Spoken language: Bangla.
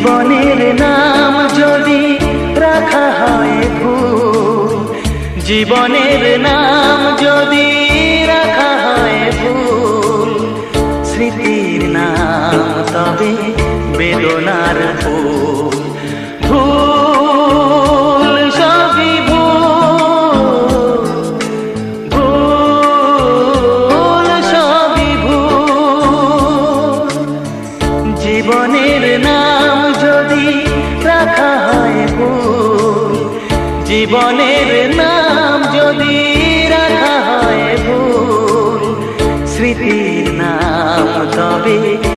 জীবনের নাম যদি রাখা হয় ভুল, জীবনের নাম যদি রাখা হয় ভুল, স্মৃতির নাম তবে বেদনার ফুল। ভুল সবই ভুল, ভুল সবই ভুল। জীবনের নাম যদি রাখা হয় ভুল, জীবনের